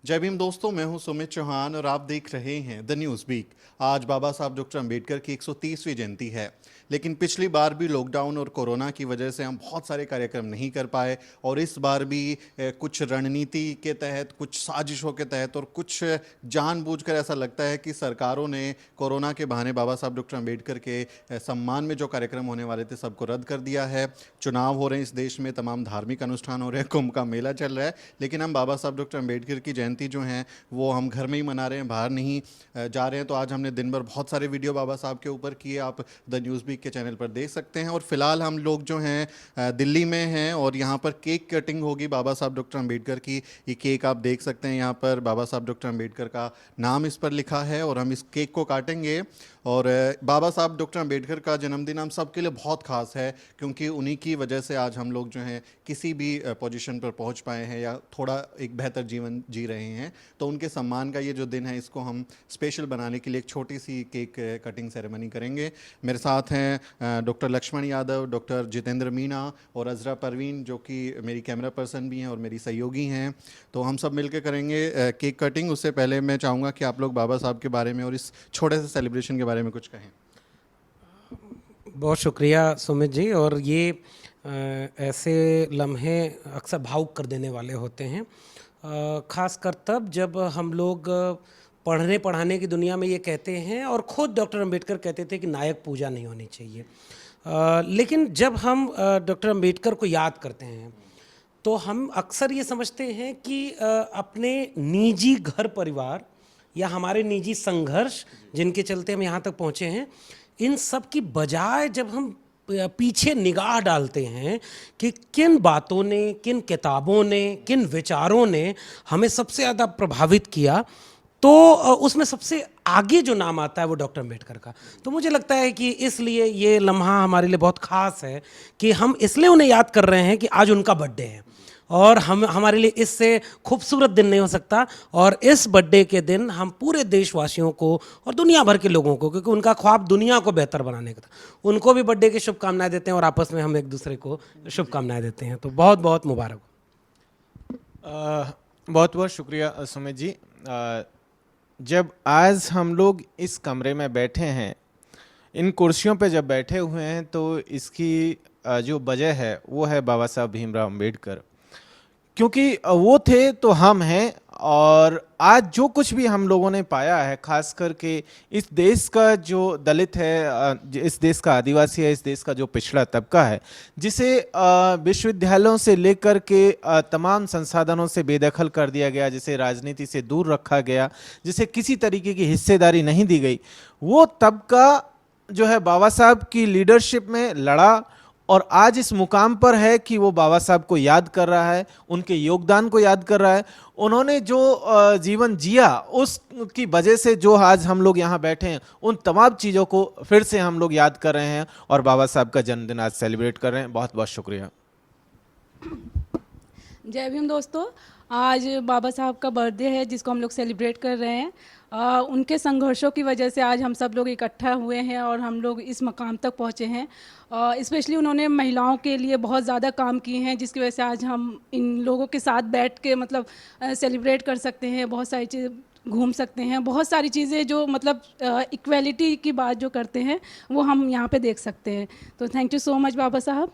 जय भीम दोस्तों, मैं हूं सुमित चौहान और आप देख रहे हैं द न्यूज़ वीक। आज बाबा साहब डॉक्टर अंबेडकर की 130वीं जयंती है, लेकिन पिछली बार भी लॉकडाउन और कोरोना की वजह से हम बहुत सारे कार्यक्रम नहीं कर पाए और इस बार भी कुछ रणनीति के तहत, कुछ साजिशों के तहत और कुछ जानबूझकर ऐसा लगता है कि सरकारों ने कोरोना के बहाने बाबा साहब डॉक्टर अंबेडकर के सम्मान में जो कार्यक्रम होने वाले थे सबको रद्द कर दिया है। चुनाव हो रहे हैं इस देश में, तमाम धार्मिक अनुष्ठान हो रहे हैं, कुंभ का मेला चल रहा है, लेकिन हम बाबा साहब डॉक्टर अंबेडकर की जयंती जो है वो हम घर में ही मना रहे हैं, बाहर नहीं जा रहे हैं। तो आज हमने दिन भर बहुत सारे वीडियो बाबा साहब के ऊपर किए, आप द न्यूज़ वीक के चैनल पर देख सकते हैं। और फिलहाल हम लोग जो हैं दिल्ली में हैं और यहाँ पर केक कटिंग होगी बाबा साहब डॉक्टर अंबेडकर की। ये केक आप देख सकते हैं, यहाँ पर बाबा साहब डॉक्टर अंबेडकर का नाम इस पर लिखा है और हम इस केक को काटेंगे। और बाबा साहब डॉक्टर अंबेडकर का जन्मदिन हम सबके लिए बहुत खास है, क्योंकि उन्हीं की वजह से आज हम लोग जो हैं किसी भी पोजीशन पर पहुंच पाए हैं या थोड़ा एक बेहतर जीवन जी रहे हैं। तो उनके सम्मान का ये जो दिन है, इसको हम स्पेशल बनाने के लिए एक छोटी सी केक कटिंग सेरेमनी करेंगे। मेरे साथ हैं डॉक्टर लक्ष्मण यादव, डॉक्टर जितेंद्र मीना और अजरा परवीन, जो कि मेरी कैमरा पर्सन भी हैं और मेरी सहयोगी हैं। तो हम सब मिलकर करेंगे केक कटिंग। उससे पहले मैं चाहूँगा कि आप लोग बाबा साहब के बारे में और इस छोटे से सेलिब्रेशन के बारे में कुछ कहें। बहुत शुक्रिया सुमित जी। और ये ऐसे लम्हे अक्सर भावुक कर देने वाले होते हैं, ख़ासकर तब जब हम लोग पढ़ने पढ़ाने की दुनिया में ये कहते हैं, और खुद डॉक्टर अंबेडकर कहते थे कि नायक पूजा नहीं होनी चाहिए। लेकिन जब हम डॉक्टर अंबेडकर को याद करते हैं तो हम अक्सर ये समझते हैं कि अपने निजी घर परिवार या हमारे निजी संघर्ष जिनके चलते हम यहाँ तक पहुँचे हैं, इन सब की बजाय जब हम पीछे निगाह डालते हैं कि किन बातों ने, किन किताबों ने, किन विचारों ने हमें सबसे ज़्यादा प्रभावित किया, तो उसमें सबसे आगे जो नाम आता है वो डॉक्टर अम्बेडकर का। तो मुझे लगता है कि इसलिए ये लम्हा हमारे लिए बहुत ख़ास है कि हम इसलिए उन्हें याद कर रहे हैं कि आज उनका बर्थडे है, और हमारे लिए इससे खूबसूरत दिन नहीं हो सकता। और इस बर्थडे के दिन हम पूरे देशवासियों को और दुनिया भर के लोगों को, क्योंकि उनका ख्वाब दुनिया को बेहतर बनाने का था, उनको भी बर्थडे की शुभकामनाएं देते हैं और आपस में हम एक दूसरे को शुभकामनाएं देते हैं। तो बहुत बहुत मुबारक हो। बहुत बहुत शुक्रिया सुमित जी। जब आज हम लोग इस कमरे में बैठे हैं, इन कुर्सियों पे जब बैठे हुए हैं, तो इसकी जो वजह है वो है बाबा साहब भीमराव अम्बेडकर। क्योंकि वो थे तो हम हैं, और आज जो कुछ भी हम लोगों ने पाया है, खास करके इस देश का जो दलित है, इस देश का आदिवासी है, इस देश का जो पिछड़ा तबका है, जिसे विश्वविद्यालयों से लेकर के तमाम संसाधनों से बेदखल कर दिया गया, जिसे राजनीति से दूर रखा गया, जिसे किसी तरीके की हिस्सेदारी नहीं दी गई, वो तबका जो है बाबा साहब की लीडरशिप में लड़ा और आज इस मुकाम पर है कि वो बाबा साहब को याद कर रहा है, उनके योगदान को याद कर रहा है। उन्होंने जो जीवन जिया, उसकी वजह से जो आज हम लोग यहाँ बैठे हैं, उन तमाम चीज़ों को फिर से हम लोग याद कर रहे हैं और बाबा साहब का जन्मदिन आज सेलिब्रेट कर रहे हैं। बहुत बहुत शुक्रिया। जय भीम दोस्तों, आज बाबा साहब का बर्थडे है जिसको हम लोग सेलिब्रेट कर रहे हैं। उनके संघर्षों की वजह से आज हम सब लोग इकट्ठा हुए हैं और हम लोग इस मकाम तक पहुँचे हैं। स्पेशली उन्होंने महिलाओं के लिए बहुत ज़्यादा काम किए हैं, जिसकी वजह से आज हम इन लोगों के साथ बैठ के मतलब सेलिब्रेट कर सकते हैं, बहुत सारी चीज़ घूम सकते हैं, बहुत सारी चीज़ें जो मतलब इक्वलिटी की बात जो करते हैं वो हम यहाँ पे देख सकते हैं। तो थैंक यू सो मच बाबा साहब।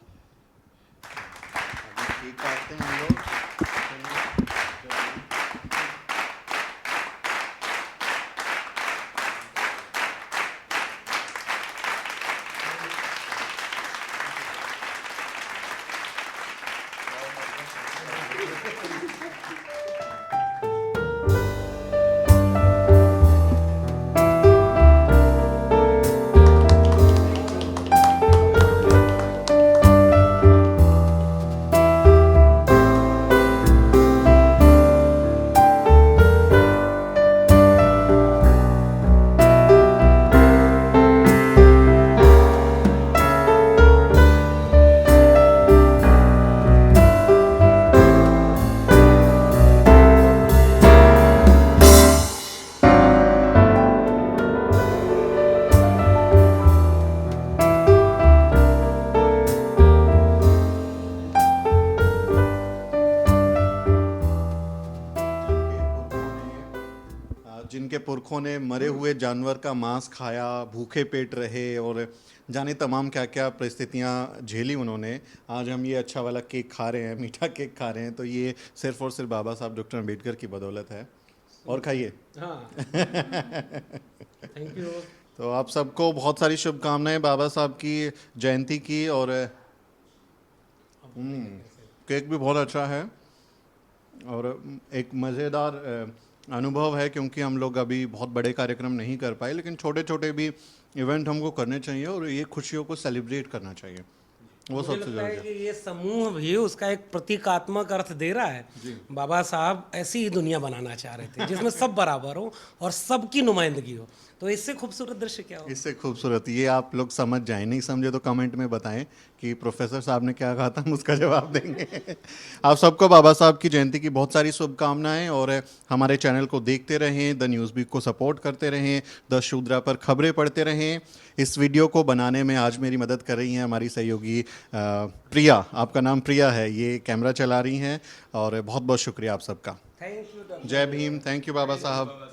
जिनके पुरखों ने मरे हुए जानवर का मांस खाया, भूखे पेट रहे और जाने तमाम क्या क्या परिस्थितियां झेली उन्होंने, आज हम ये अच्छा वाला केक खा रहे हैं, मीठा केक खा रहे हैं, तो ये सिर्फ और सिर्फ बाबा साहब डॉक्टर अम्बेडकर की बदौलत है। और खाइए। हाँ थैंक यू। तो आप सबको बहुत सारी शुभकामनाएं बाबा साहब की जयंती की। और केक भी बहुत अच्छा है और एक मज़ेदार अनुभव है, क्योंकि हम लोग अभी बहुत बड़े कार्यक्रम नहीं कर पाए, लेकिन छोटे छोटे भी इवेंट हमको करने चाहिए और ये खुशियों को सेलिब्रेट करना चाहिए, वो मुझे सबसे लगता है ज़रूरी है। कि ये समूह भी उसका एक प्रतीकात्मक अर्थ दे रहा है। बाबा साहब ऐसी ही दुनिया बनाना चाह रहे थे जिसमें सब बराबर हो और सबकी नुमाइंदगी हो, तो इससे खूबसूरत दृश्य क्या हो। इससे खूबसूरत ये आप लोग समझ जाएं, नहीं समझे तो कमेंट में बताएं कि प्रोफेसर साहब ने क्या कहा था, हम उसका जवाब देंगे। आप सबको बाबा साहब की जयंती की बहुत सारी शुभकामनाएं और हमारे चैनल को देखते रहें, द न्यूज़ वीक को सपोर्ट करते रहें, द शूद्रा पर खबरें पढ़ते रहें। इस वीडियो को बनाने में आज मेरी मदद कर रही हैं हमारी सहयोगी प्रिया, आपका नाम प्रिया है, ये कैमरा चला रही हैं और बहुत बहुत शुक्रिया आप सबका। Thank you. जय भीम। थैंक यू बाबा साहब।